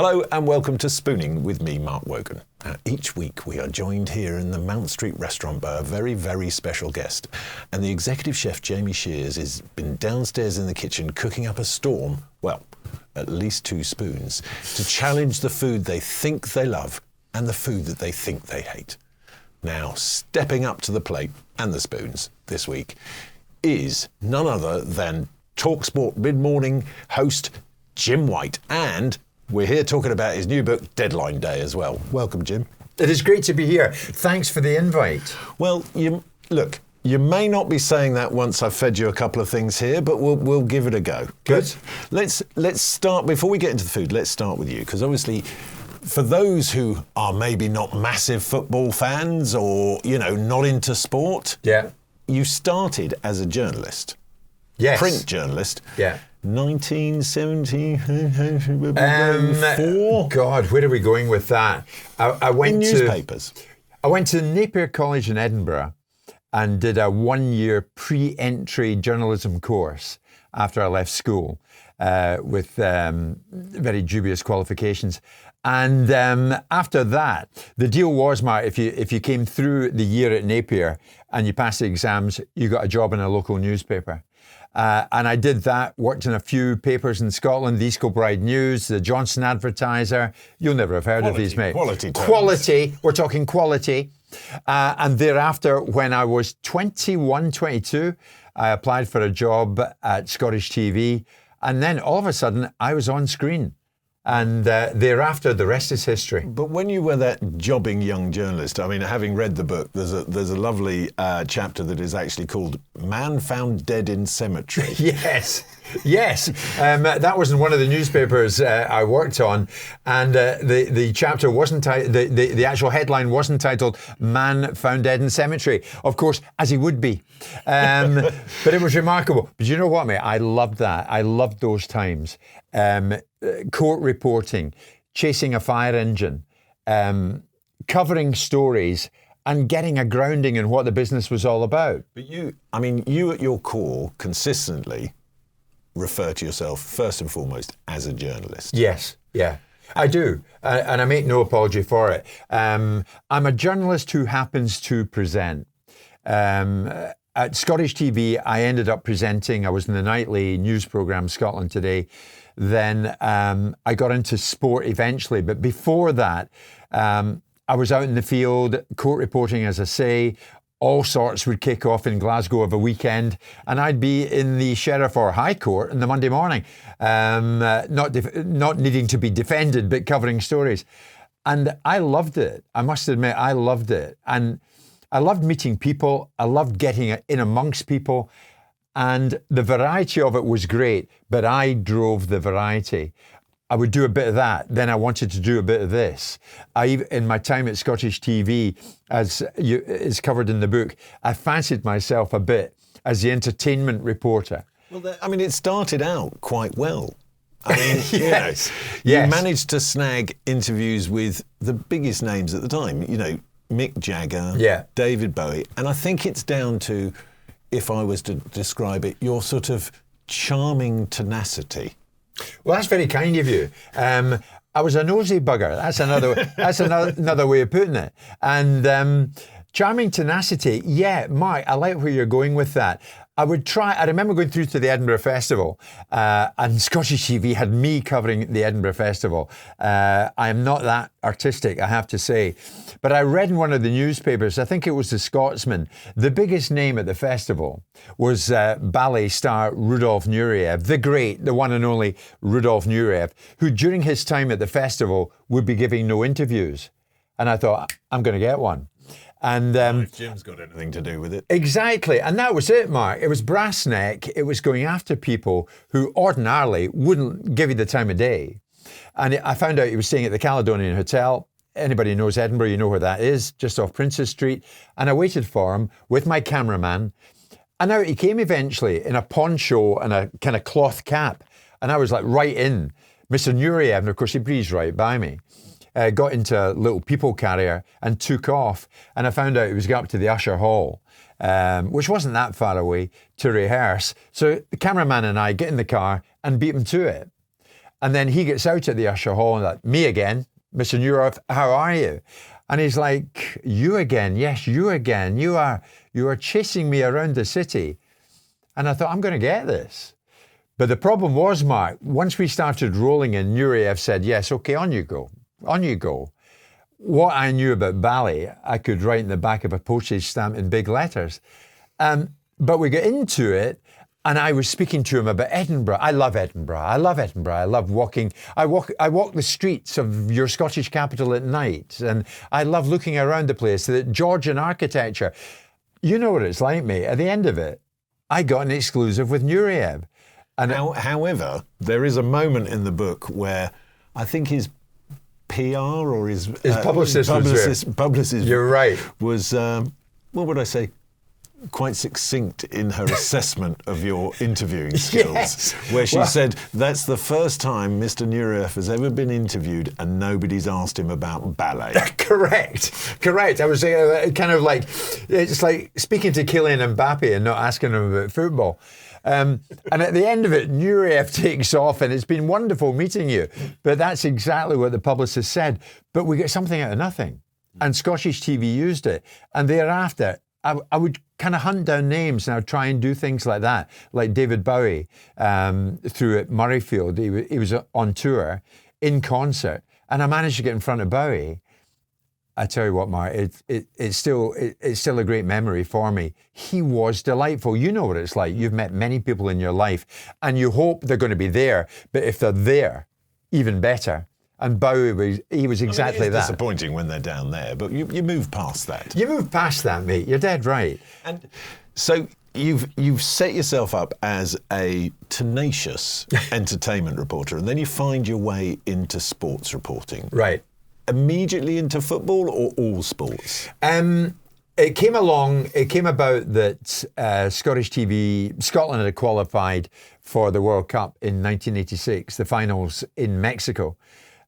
Hello and welcome to Spooning with me, Mark Wogan. Each week we are joined here in the Mount Street restaurant by a very, very special guest. And the executive chef, Jamie Shears, has been downstairs in the kitchen cooking up a storm, well, at least 2 spoons, to challenge the food they think they love and the food that they think they hate. Now, stepping up to the plate and the spoons this week is none other than talkSPORT mid-morning host Jim White, and we're here talking about his new book, Deadline Day, as well. Welcome, Jim. It is great to be here. Thanks for the invite. Well, you may not be saying that once I've fed you a couple of things here, but we'll give it a go. Good. Let's start, before we get into the food, let's start with you, because obviously for those who are maybe not massive football fans or, not into sport, you started as a journalist. Yes. Print journalist. Yeah. 1974? God, where are we going with that? I went in newspapers. I went to Mayfair College in Edinburgh and did a 1-year pre-entry journalism course after I left school with very dubious qualifications. And after that, the deal was, Mark, if you came through the year at Napier and you passed the exams, you got a job in a local newspaper. And I did that, worked in a few papers in Scotland, the East Kilbride News, the Johnson Advertiser. You'll never have heard of these, mate. Quality. We're talking quality. And thereafter, when I was 21, 22, I applied for a job at Scottish TV. And then all of a sudden, I was on screen. And thereafter, the rest is history. But when you were that jobbing young journalist, I mean, having read the book, there's a lovely chapter that is actually called "Man Found Dead in Cemetery." Yes. That was in one of the newspapers I worked on, and the chapter wasn't the actual headline wasn't titled "Man Found Dead in Cemetery," of course, as he would be. But it was remarkable. But you know what, mate? I loved that. I loved those times. Court reporting, chasing a fire engine, covering stories and getting a grounding in what the business was all about. But you at your core consistently refer to yourself first and foremost as a journalist. Yes, yeah, I do. And I make no apology for it. I'm a journalist who happens to present. At Scottish TV, I ended up presenting. I was in the nightly news programme Scotland Today. Then I got into sport eventually. But before that, I was out in the field, court reporting, as I say. All sorts would kick off in Glasgow of a weekend. And I'd be in the Sheriff or High Court on the Monday morning, not needing to be defended, but covering stories. And I loved it. I must admit, I loved it. And I loved meeting people. I loved getting in amongst people. And the variety of it was great, but I drove the variety. I would do a bit of that, then I wanted to do a bit of this. In my time at Scottish TV, as is covered in the book, I fancied myself a bit as the entertainment reporter. Well, it started out quite well. I mean, yes. You managed to snag interviews with the biggest names at the time, Mick Jagger, David Bowie, and I think it's down to, if I was to describe it, your sort of charming tenacity. Well, that's very kind of you. I was a nosy bugger. That's another way of putting it. And charming tenacity, Mark, I like where you're going with that. I remember going through to the Edinburgh Festival, and Scottish TV had me covering the Edinburgh Festival. I am not that artistic, I have to say. But I read in one of the newspapers, I think it was the Scotsman, the biggest name at the festival was ballet star Rudolf Nureyev, the one and only Rudolf Nureyev, who during his time at the festival would be giving no interviews. And I thought, I'm going to get one. And if Jim's got anything to do with it. Exactly. And that was it, Mark. It was brass neck. It was going after people who ordinarily wouldn't give you the time of day. And I found out he was staying at the Caledonian Hotel. Anybody who knows Edinburgh, you know where that is, just off Princess Street. And I waited for him with my cameraman. And out he came eventually in a poncho and a kind of cloth cap. And I was like right in. Mr. Nureyev, and of course he breezed right by me. Got into a little people carrier and took off. And I found out he was going up to the Usher Hall, which wasn't that far away, to rehearse. So the cameraman and I get in the car and beat him to it. And then he gets out at the usher hall and like, me again, Mr. Nureyev, how are you? And he's like, you again? Yes, you again. You are chasing me around the city. And I thought, I'm going to get this. But the problem was, Mark, once we started rolling and Nureyev said, yes, okay, on you go. On you go. What I knew about ballet, I could write in the back of a postage stamp in big letters. But we got into it, and I was speaking to him about Edinburgh. I love Edinburgh. I love Edinburgh. I love walking. I walk the streets of your Scottish capital at night, and I love looking around the place, the Georgian architecture. You know what it's like, mate. At the end of it, I got an exclusive with Nureyev. And however, there is a moment in the book where I think his PR or his publicist You're right. was, what would I say, quite succinct in her assessment of your interviewing skills, yes. where she said, that's the first time Mr. Nureyev has ever been interviewed and nobody's asked him about ballet. Correct. I was kind of like, it's like speaking to Kylian Mbappe and not asking him about football. And at the end of it, Nureyev takes off, and it's been wonderful meeting you. But that's exactly what the publicist said. But we get something out of nothing. And Scottish TV used it. And thereafter, I would kind of hunt down names and I would try and do things like that, like David Bowie through at Murrayfield. He was on tour in concert, and I managed to get in front of Bowie. I tell you what, Mark, it's still a great memory for me. He was delightful. You know what it's like. You've met many people in your life, and you hope they're going to be there. But if they're there, even better. And Bowie was exactly that. It's disappointing when they're down there, but you move past that. You move past that, mate. You're dead right. And so you've set yourself up as a tenacious entertainment reporter, and then you find your way into sports reporting. Right. Immediately into football or all sports? It came about that Scottish TV, Scotland had qualified for the World Cup in 1986, the finals in Mexico.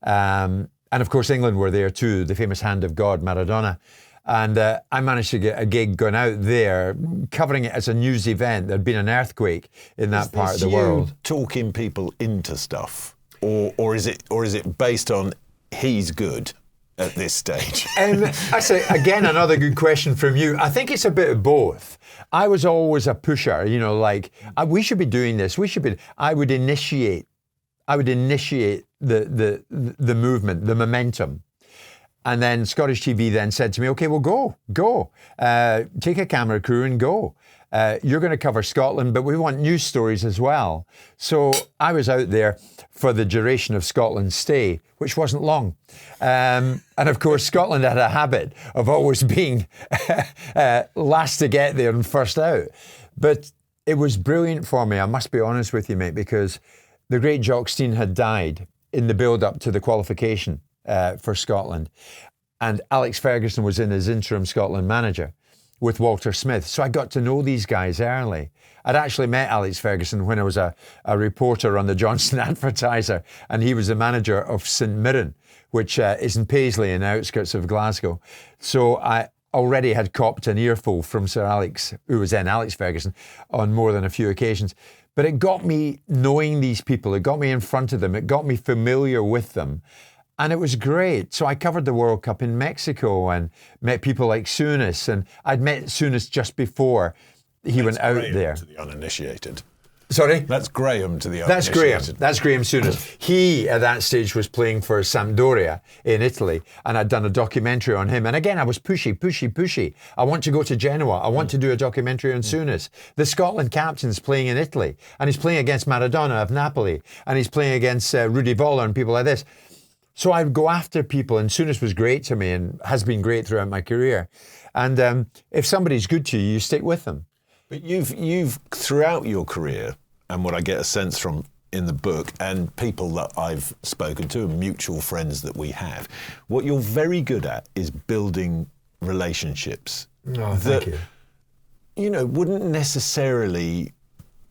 And of course, England were there too, the famous hand of God, Maradona. And I managed to get a gig going out there, covering it as a news event. There'd been an earthquake in that part of the world. Talking people into stuff, or is it based on he's good at this stage? I say again, another good question from you. I think it's a bit of both. I was always a pusher, like we should be doing this. I would initiate the movement, the momentum. And then Scottish TV then said to me, okay, well, go. Take a camera crew and go. You're going to cover Scotland, but we want news stories as well. So I was out there for the duration of Scotland's stay, which wasn't long. And of course, Scotland had a habit of always being last to get there and first out. But it was brilliant for me, I must be honest with you, mate, because the great Jock Stein had died in the build-up to the qualification for Scotland. And Alex Ferguson was in as interim Scotland manager with Walter Smith. So I got to know these guys early. I'd actually met Alex Ferguson when I was a reporter on the Johnston Advertiser, and he was the manager of St Mirren, which is in Paisley in the outskirts of Glasgow. So I already had copped an earful from Sir Alex, who was then Alex Ferguson, on more than a few occasions. But it got me knowing these people. It got me in front of them. It got me familiar with them. And it was great. So I covered the World Cup in Mexico and met people like Souness. And I'd met Souness just before he went out there. To the uninitiated. Sorry? That's Graham to the uninitiated. That's Graham Souness. He, at that stage, was playing for Sampdoria in Italy. And I'd done a documentary on him. And again, I was pushy. I want to go to Genoa. I want to do a documentary on Souness. The Scotland captain's playing in Italy. And he's playing against Maradona of Napoli. And he's playing against Rudi Voller and people like this. So I would go after people, and Souness was great to me and has been great throughout my career. And if somebody's good to you, you stick with them. But you've throughout your career, and what I get a sense from in the book, and people that I've spoken to, and mutual friends that we have, what you're very good at is building relationships. Oh, thank you. Wouldn't necessarily,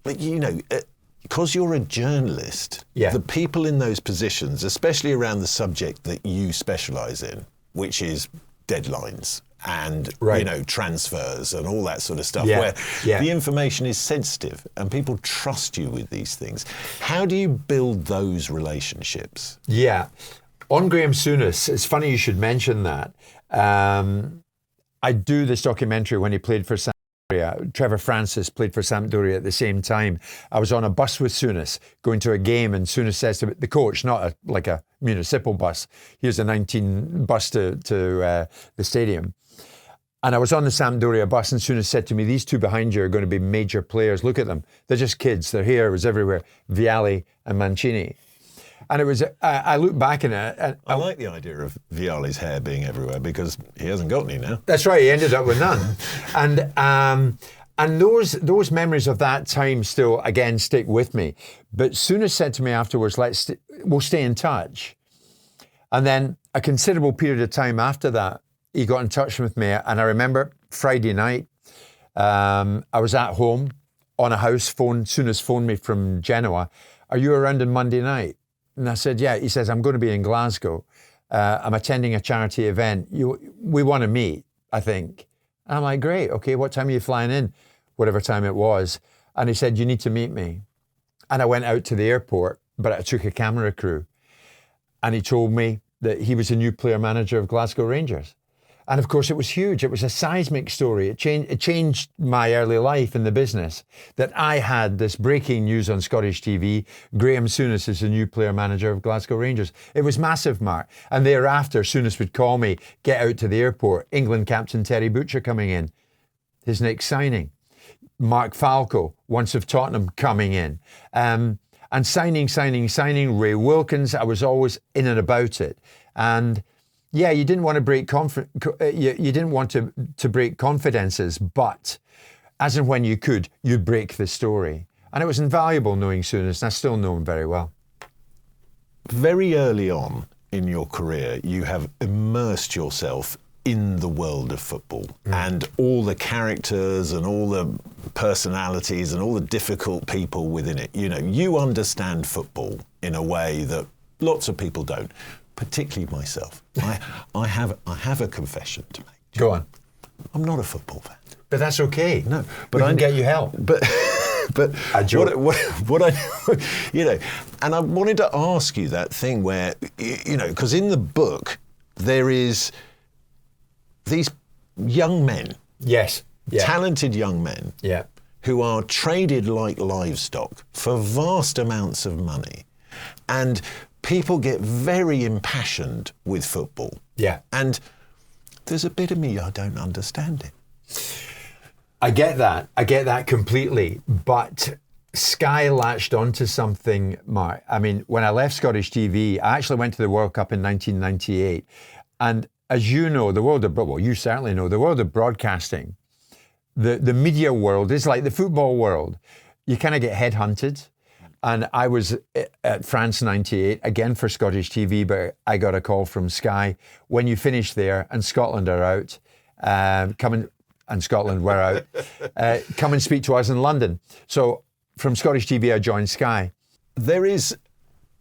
because you're a journalist, the people in those positions, especially around the subject that you specialise in, which is deadlines and Right. transfers and all that sort of stuff, Yeah, where yeah. the information is sensitive and people trust you with these things. How do you build those relationships? Yeah. On Graham Souness, it's funny you should mention that. I do this documentary when he played for Sampdoria. Trevor Francis played for Sampdoria at the same time. I was on a bus with Souness going to a game, and Souness says to the coach, not like a municipal bus, here's a 19 bus to the stadium. And I was on the Sampdoria bus, and Souness said to me, these two behind you are going to be major players. Look at them. They're just kids. Their hair was everywhere. Vialli and Mancini. And it was, I look back in it. And I like the idea of Vialli's hair being everywhere because he hasn't got any now. That's right. He ended up with none. And those memories of that time still, again, stick with me. But Souness said to me afterwards, we'll stay in touch. And then a considerable period of time after that, he got in touch with me. And I remember Friday night, I was at home on a house phone. Souness phoned me from Genoa. Are you around on Monday night? And I said, yeah. He says, I'm going to be in Glasgow. I'm attending a charity event. We want to meet, I think. And I'm like, great. Okay, what time are you flying in? Whatever time it was. And he said, you need to meet me. And I went out to the airport, but I took a camera crew. And he told me that he was a new player manager of Glasgow Rangers. And of course, it was huge. It was a seismic story. It changed my early life in the business, that I had this breaking news on Scottish TV. Graham Souness is the new player manager of Glasgow Rangers. It was massive, Mark. And thereafter, Souness would call me, get out to the airport. England captain Terry Butcher coming in, his next signing. Mark Falco, once of Tottenham, coming in. And signing. Ray Wilkins, I was always in and about it. And yeah, you didn't want to break you didn't want to break confidences, but as and when you could, you'd break the story. And it was invaluable knowing Souness, and I still know him very well. Very early on in your career, you have immersed yourself in the world of football and all the characters and all the personalities and all the difficult people within it. You understand football in a way that lots of people don't. Particularly myself. I have a confession to make. Go on. I'm not a football fan. But that's okay. No, but I can get you help. But I joke. what I and I wanted to ask you that thing where because in the book there is these young men. Yes. Yeah. Talented young men. Yeah. Who are traded like livestock for vast amounts of money, and people get very impassioned with football. Yeah. And there's a bit of me, I don't understand it. I get that completely. But Sky latched onto something, Mark. I mean, when I left Scottish TV, I actually went to the World Cup in 1998. And as you know, you certainly know, the world of broadcasting, the media world is like the football world. You kind of get headhunted. And I was at France 98, again for Scottish TV, but I got a call from Sky. When you finish there and Scotland are out, and Scotland were out, come and speak to us in London. So from Scottish TV, I joined Sky. There is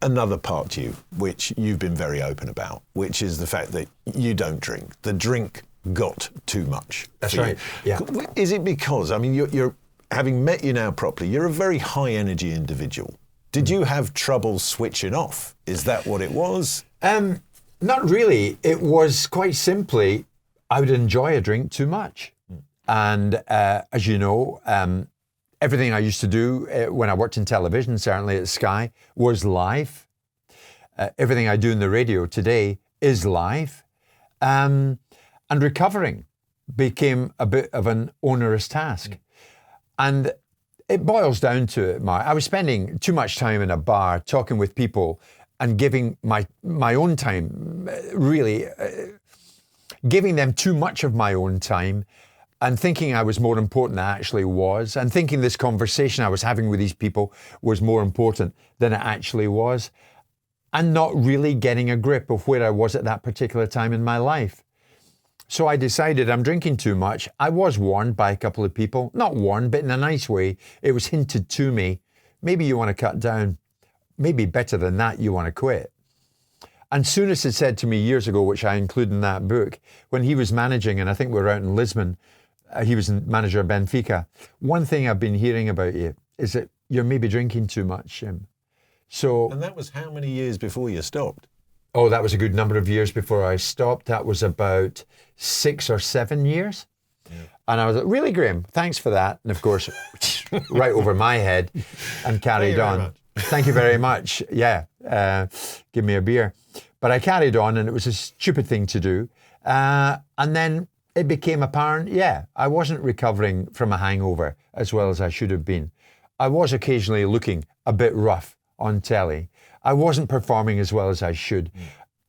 another part to you, which you've been very open about, which is the fact that you don't drink. The drink got too much. That's right, yeah. Is it because, you're having met you now properly, you're a very high energy individual. Did you have trouble switching off? Is that what it was? Not really. It was quite simply, I would enjoy a drink too much. And as you know, everything I used to do when I worked in television, certainly at Sky, was live. Everything I do in the radio today is live. And recovering became a bit of an onerous task. And it boils down to it, Mark. I was spending too much time in a bar talking with people and giving my own time, really giving them too much of my own time and thinking I was more important than I actually was, and thinking this conversation I was having with these people was more important than it actually was, and not really getting a grip of where I was at that particular time in my life. So I decided I'm drinking too much. I was warned by a couple of people, not warned, but in a nice way. It was hinted to me, maybe you want to cut down, maybe better than that, you want to quit. And Souness had said to me years ago, which I include in that book, when he was managing, and I think we were out in Lisbon, he was manager of Benfica. One thing I've been hearing about you is that you're maybe drinking too much, Jim. And that was how many years before you stopped? Oh, that was a good number of years before I stopped. That was about 6 or 7 years. Yeah. And I was like, really, Graham, thanks for that. And of course, right over my head and carried on. Thank you very much. Yeah, give me a beer. But I carried on, and it was a stupid thing to do. And then it became apparent, I wasn't recovering from a hangover as well as I should have been. I was occasionally looking a bit rough on telly. I wasn't performing as well as I should.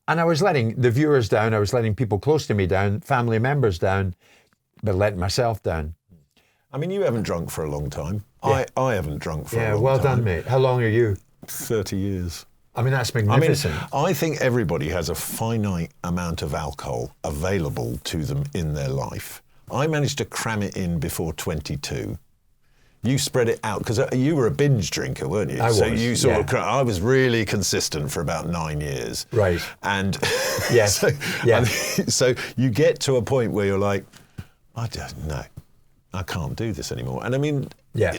And I was letting the viewers down. I was letting people close to me down, family members down, but letting myself down. I mean, you haven't drunk for a long time. Yeah. I haven't drunk for a long time. Yeah, well done, mate. How long are you? 30 years. I mean, that's magnificent. I think everybody has a finite amount of alcohol available to them in their life. I managed to cram it in before 22. You spread it out, because you were a binge drinker, weren't you? I was, so you sort of, I was really consistent for about 9 years. Right. And yes. So you get to a point where you're like, I don't know, I can't do this anymore. And I mean,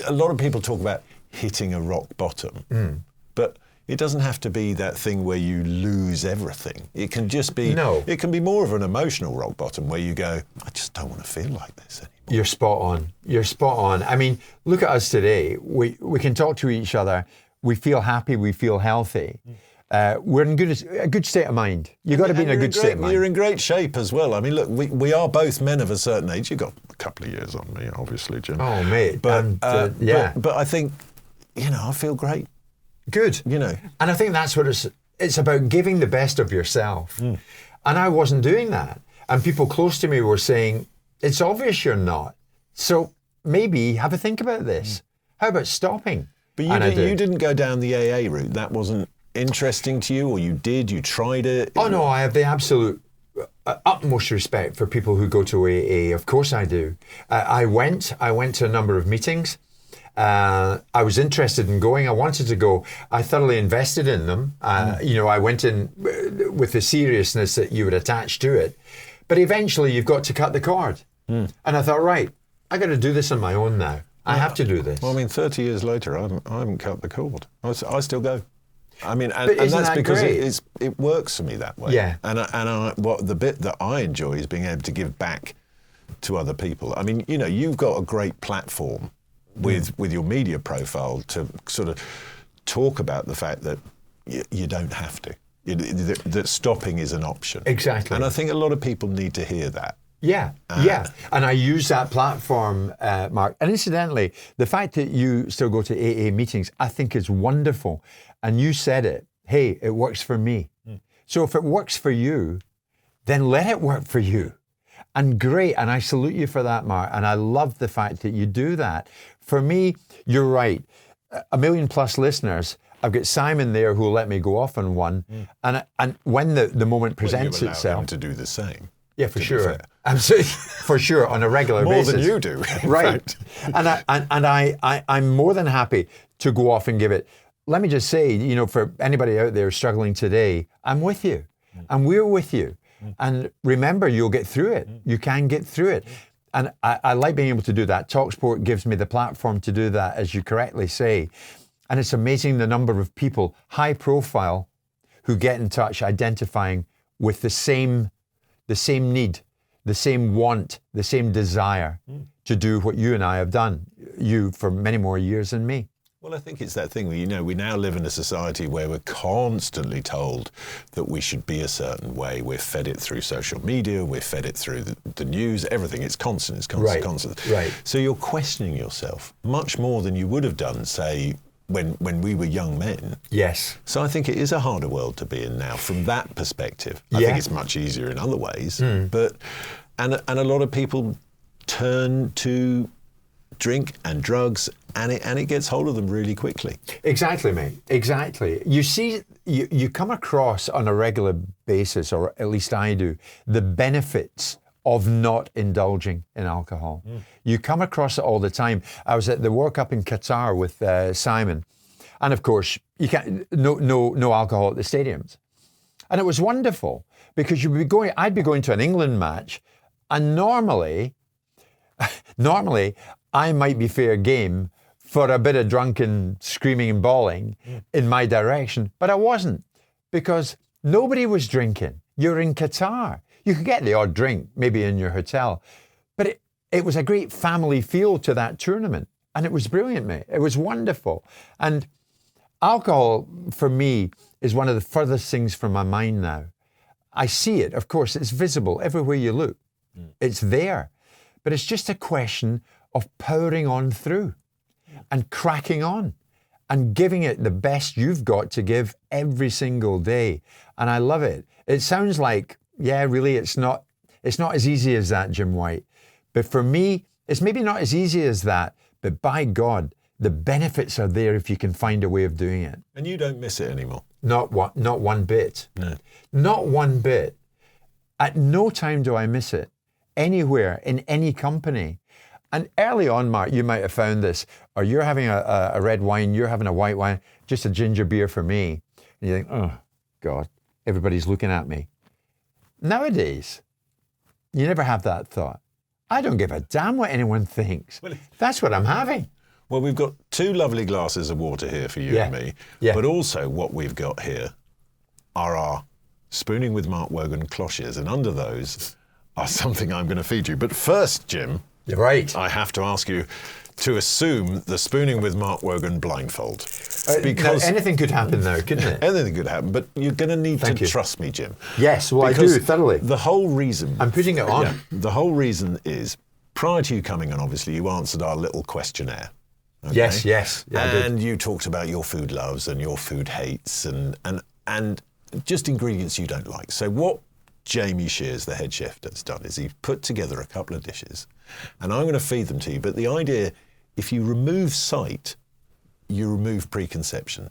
a lot of people talk about hitting a rock bottom, but it doesn't have to be that thing where you lose everything. It can just be, it can be more of an emotional rock bottom where you go, I just don't want to feel like this anymore. You're spot on. You're spot on. I mean, look at us today. We can talk to each other. We feel happy. We feel healthy. We're in a good state of mind. You've got to be in a good state of mind. You're in great shape as well. I mean, look, we are both men of a certain age. You've got a couple of years on me, obviously, Jim. Oh, mate. But I think, I feel great. Good. And I think that's what it's about, giving the best of yourself. And I wasn't doing that. And people close to me were saying, it's obvious you're not. So maybe have a think about this. How about stopping? But you didn't go down the AA route. That wasn't interesting to you, or you did? You tried it? Oh, no, I have the absolute utmost respect for people who go to AA. Of course I do. I went to a number of meetings. I was interested in going. I wanted to go. I thoroughly invested in them. I went in with the seriousness that you would attach to it. But eventually you've got to cut the cord. And I thought, right, I got to do this on my own now. I have to do this. Well, I mean, 30 years later, I haven't cut the cord. I still go. I mean, and that's because it works for me that way. Yeah. And the bit that I enjoy is being able to give back to other people. I mean, you've got a great platform with your media profile to sort of talk about the fact that you don't have to. That stopping is an option. Exactly. And I think a lot of people need to hear that. Yeah. And I use that platform, Mark. And incidentally, the fact that you still go to AA meetings, I think is wonderful. And you said it, hey, it works for me. So if it works for you, then let it work for you. And great, and I salute you for that, Mark. And I love the fact that you do that. For me, you're right. 1 million+ listeners. I've got Simon there who will let me go off on one. And when the moment presents you allow itself. him to do the same. Yeah, for sure. Absolutely, for sure, on a regular basis. More than you do, right? And I'm more than happy to go off and give it. Let me just say, for anybody out there struggling today, I'm with you, and we're with you. And remember, you'll get through it. You can get through it. And I like being able to do that. talkSPORT gives me the platform to do that, as you correctly say. And it's amazing the number of people, high profile, who get in touch identifying with the same need, the same want, the same desire to do what you and I have done, you for many more years than me. Well, I think it's that thing where, we now live in a society where we're constantly told that we should be a certain way. We're fed it through social media, we're fed it through the news, everything. It's constant, constant. Right. So you're questioning yourself much more than you would have done, say, when we were young men. Yes. So I think it is a harder world to be in now from that perspective. I think it's much easier in other ways. But and a lot of people turn to drink and drugs, and it gets hold of them really quickly. Exactly, mate. Exactly. You see, you come across on a regular basis, or at least I do, the benefits of not indulging in alcohol. You come across it all the time. I was at the World Cup in Qatar with Simon, and of course, you can't no alcohol at the stadiums. And it was wonderful because I'd be going to an England match, and normally I might be fair game for a bit of drunken screaming and bawling in my direction, but I wasn't, because nobody was drinking. You're in Qatar. You could get the odd drink, maybe in your hotel, but it was a great family feel to that tournament, and it was brilliant, mate. It was wonderful. And alcohol, for me, is one of the furthest things from my mind now. I see it, of course, it's visible everywhere you look. It's there. But it's just a question of powering on through and cracking on and giving it the best you've got to give every single day. And I love it. It sounds like, yeah, really, it's not as easy as that, Jim White. But for me, it's maybe not as easy as that, but by God, the benefits are there if you can find a way of doing it. And you don't miss it anymore? Not one bit. No. Not one bit. At no time do I miss it, anywhere, in any company. And early on, Mark, you might have found this, or you're having a red wine, you're having a white wine, just a ginger beer for me. And you think, oh, God, everybody's looking at me. Nowadays, you never have that thought. I don't give a damn what anyone thinks. Well, that's what I'm having. Well, we've got 2 lovely glasses of water here for you and me. Yeah. But also what we've got here are our Spooning with Mark Wogan cloches. And under those are something I'm going to feed you. But first, Jim, you're right. I have to ask you to assume the Spooning with Mark Wogan blindfold. Because now, anything could happen now, couldn't it? Anything could happen, but you're going to need to trust me, Jim. Yes, well, because I do, thoroughly. The whole reason... I'm putting it on. Yeah, the whole reason is, prior to you coming on, obviously, you answered our little questionnaire. Okay? Yes. Yeah, and you talked about your food loves and your food hates and just ingredients you don't like. So what Jamie Shears, the head chef, has done is he's put together a couple of dishes, and I'm going to feed them to you. But the idea, if you remove sight, you remove preconception.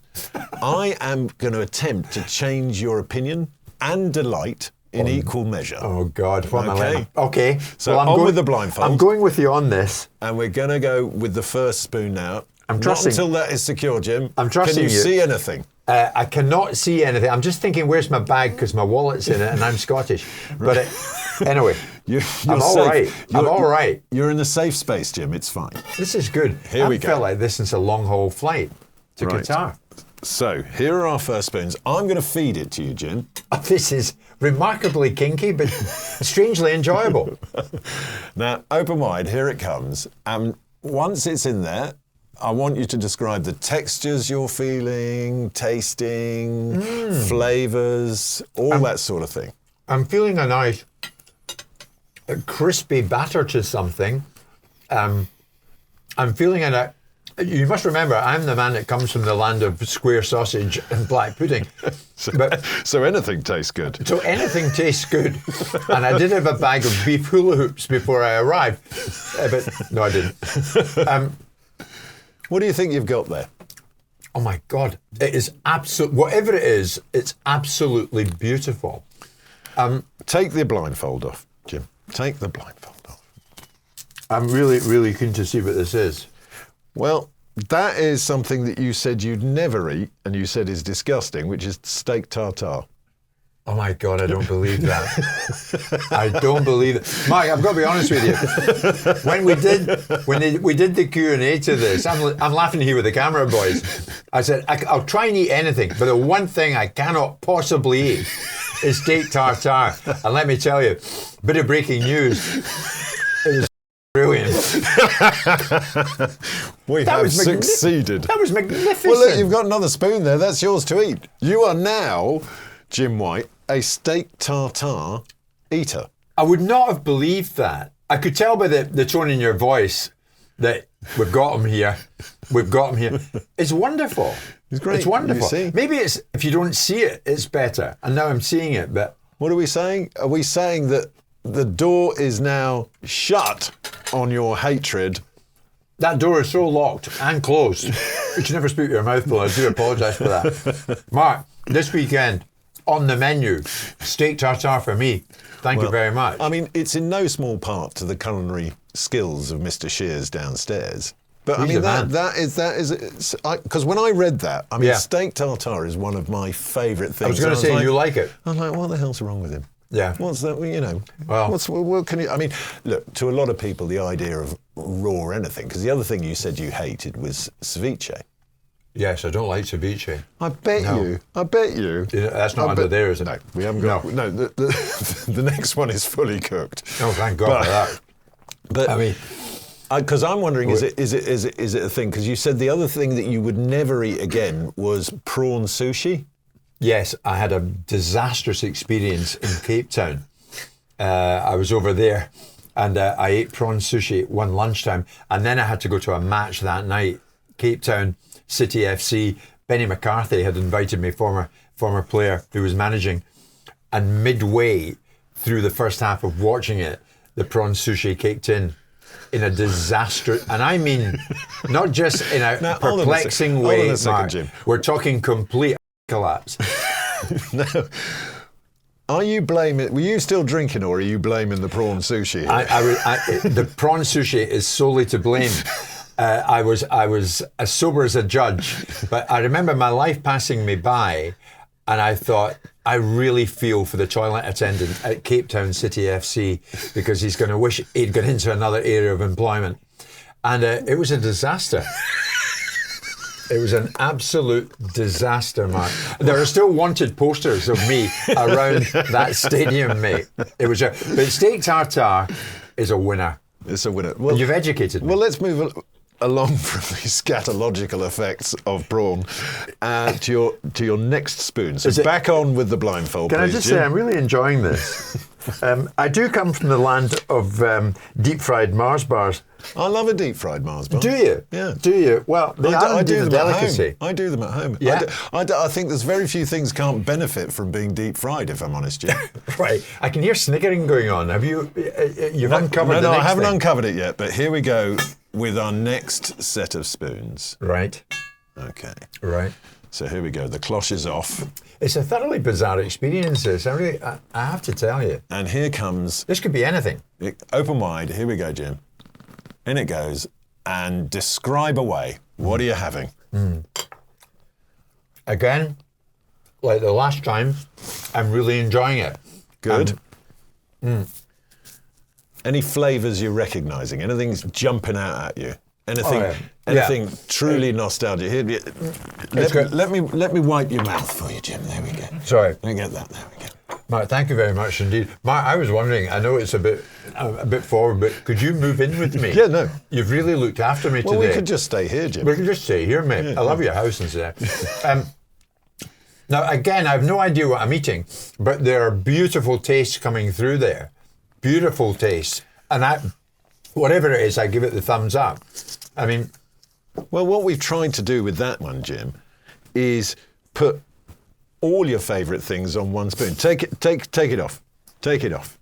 I am going to attempt to change your opinion and delight in equal measure. Oh, God. What am I like? Okay. So well, on with the blindfold. I'm going with you on this. And we're going to go with the first spoon now. I'm trusting. Not until that is secure, Jim. I'm trusting you. Can you see anything? I cannot see anything. I'm just thinking, where's my bag? Because my wallet's in it and I'm Scottish. But anyway, I'm all right. I'm all right. You're in a safe space, Jim. It's fine. This is good. Here we go. I felt like this since a long-haul flight to Qatar. So here are our first spoons. I'm going to feed it to you, Jim. This is remarkably kinky, but strangely enjoyable. Now, open wide. Here it comes. And once it's in there, I want you to describe the textures you're feeling, tasting, flavours, all that sort of thing. I'm feeling a nice crispy batter to something. I'm feeling you must remember, I'm the man that comes from the land of square sausage and black pudding. So anything tastes good. So anything tastes good. And I did have a bag of beef hula hoops before I arrived. But no, I didn't. What do you think you've got there? Oh my God, it is whatever it is, it's absolutely beautiful. Take the blindfold off, Jim. Take the blindfold off. I'm really, really keen to see what this is. Well, that is something that you said you'd never eat, and you said is disgusting, which is steak tartare. Oh my God, I don't believe that. I don't believe it. Mark, I've got to be honest with you. When we did the Q&A to this, I'm laughing here with the camera boys. I said, I'll try and eat anything, but the one thing I cannot possibly eat is steak tartare. And let me tell you, bit of breaking news. It was brilliant. We have succeeded. That was magnificent. Well, look, you've got another spoon there. That's yours to eat. You are now, Jim White, a steak tartare eater. I would not have believed that. I could tell by the tone in your voice that we've got him here. We've got him here. It's wonderful. It's great. It's wonderful. You see? Maybe it's if you don't see it, it's better. And now I'm seeing it. But what are we saying? Are we saying that the door is now shut on your hatred? That door is so locked and closed. You should never speak your mouth full. I do apologise for that. Mark, this weekend, on the menu, steak tartare for me. Thank you very much. I mean, it's in no small part to the culinary skills of Mr. Shears downstairs. But He's I mean, the man. that is because when I read that, I mean, Yeah. steak tartare is one of my favourite things. I was going to say, you like it. I'm like, what the hell's wrong with him? Yeah. What's that? You know, Well- what can you? I mean, look, to a lot of people, the idea of raw anything, because the other thing you said you hated was ceviche. Yes, I don't like ceviche. I bet you. That's not under there, is it? No, we haven't got. No, the next one is fully cooked. Oh, thank God for that. But I mean, because I'm wondering, is it a thing? Because you said the other thing that you would never eat again was prawn sushi. yes, I had a disastrous experience in Cape Town. I was over there and I ate prawn sushi one lunchtime, and then I had to go to a match that night. Cape Town City FC. Benny McCarthy had invited me, former player who was managing, and midway through the first half of watching it, the prawn sushi kicked in a disaster, and I mean not just in a Now, hold on a perplexing second. way, Hold on a second, Mark. Jim. We're talking complete collapse. No. Were you still drinking, or are you blaming the prawn sushi here? The prawn sushi is solely to blame. I was as sober as a judge, but I remember my life passing me by, and I thought, I really feel for the toilet attendant at Cape Town City FC, because he's going to wish he'd gone into another area of employment. And it was a disaster. It was an absolute disaster, Mark. There are still wanted posters of me around that stadium, mate. But steak tartare is a winner. It's a winner. Well, You've educated me. Well, let's move along from the scatological effects of prawn to your next spoon. So back on with the blindfold, Can please, I just Jim. say, I'm really enjoying this. I do come from the land of deep-fried Mars bars. I love a deep fried Mars bar. Do you? Yeah. Do you? Well, they I do a them delicacy. at home. I do them at home. Yeah. I think there's very few things can't benefit from being deep fried, if I'm honest, Jim. Right. I can hear sniggering going on. Have you? You've uncovered the No, I next haven't thing. uncovered it yet, but here we go with our next set of spoons. Right. Okay. Right. So here we go. The cloche is off. It's a thoroughly bizarre experience, this. I have to tell you. And here comes, This could be anything. open wide. Here we go, Jim. In it goes. And describe away. What are you having? Again, like the last time, I'm really enjoying it. Good. Any flavours you're recognising? Anything's jumping out at you? Anything truly nostalgic? Here, let me wipe your mouth for you, Jim. There we go. Sorry. Let me get that. There we go. Mark, thank you very much indeed. Mark, I was wondering, I know it's a bit forward, but could you move in with me? Yeah, no. You've really looked after me Well, today. we could just stay here, Jim. We can just stay here, mate. Yeah. I love your house and stuff. Now, again, I have no idea what I'm eating, but there are beautiful tastes coming through there. Beautiful tastes. And whatever it is, I give it the thumbs up. I mean, Well, what we've tried to do with that one, Jim, is put all your favourite things on one spoon. Take it off. Take it off.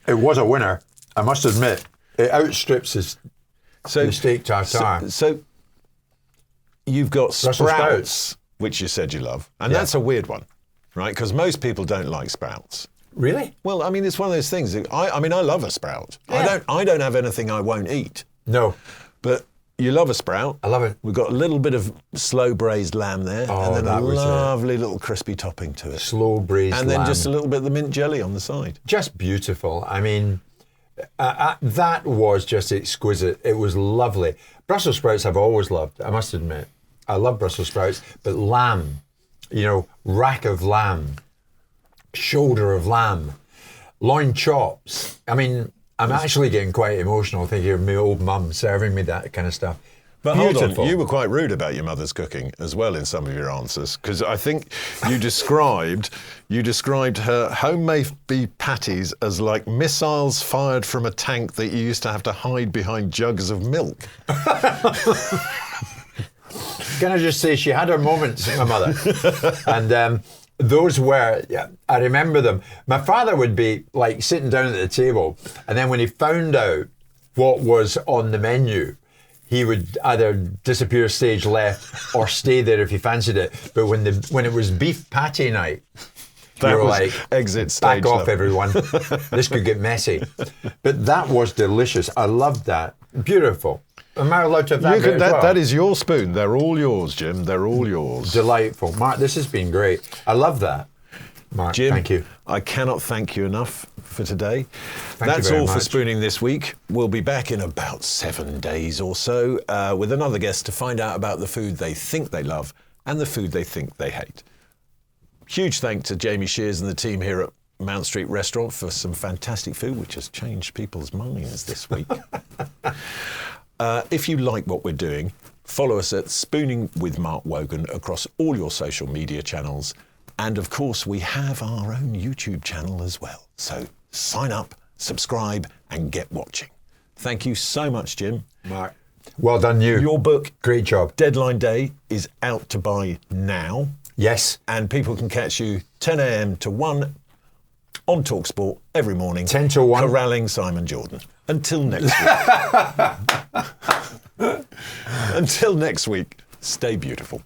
it was a winner, I must admit. It outstrips the steak tartare. So you've got Brussels sprouts, which you said you love, and that's a weird one, right? Because most people don't like sprouts. Really? Well, I mean, it's one of those things. I mean, I love a sprout. Yeah. I don't have anything I won't eat, No. but you love a sprout. I love it. We've got a little bit of slow braised lamb there, Oh, and then that a was it. lovely little crispy topping to it. Slow braised And then lamb. just a little bit of the mint jelly on the side. Just beautiful. I mean, that was just exquisite. It was lovely. Brussels sprouts I've always loved, I must admit. I love Brussels sprouts, but lamb, rack of lamb, shoulder of lamb, loin chops. I mean, I'm actually getting quite emotional thinking of my old mum serving me that kind of stuff. But Beautiful. hold on, you were quite rude about your mother's cooking as well in some of your answers, because I think you described her homemade beef patties as like missiles fired from a tank that you used to have to hide behind jugs of milk. Can I just say she had her moments, my mother, and those were, I remember them. My father would be like sitting down at the table, and then when he found out what was on the menu, he would either disappear stage left or stay there if he fancied it. But when it was beef patty night, That you were was like, exit stage back off, left." everyone. This could get messy. But that was delicious. I loved that. Beautiful. Am I allowed to have that? You can, bit as well? that is your spoon. They're all yours, Jim. They're all yours. Delightful. Mark, this has been great. I love that. Mark, Jim, thank you. I cannot thank you enough for today. Thank That's you very all for much. Spooning this week. We'll be back in about 7 days or so with another guest to find out about the food they think they love and the food they think they hate. Huge thanks to Jamie Shears and the team here at Mount Street Restaurant for some fantastic food, which has changed people's minds this week. If you like what we're doing, follow us at Spooning with Mark Wogan across all your social media channels. And of course, we have our own YouTube channel as well. So sign up, subscribe, and get watching. Thank you so much, Jim. Mark. Well done, you. Your book, Great job. Deadline Day, is out to buy now. Yes. And people can catch you 10 a.m. to 1 on talkSPORT every morning. 10 to 1. Corralling Simon Jordan. Until next week. Until next week, stay beautiful.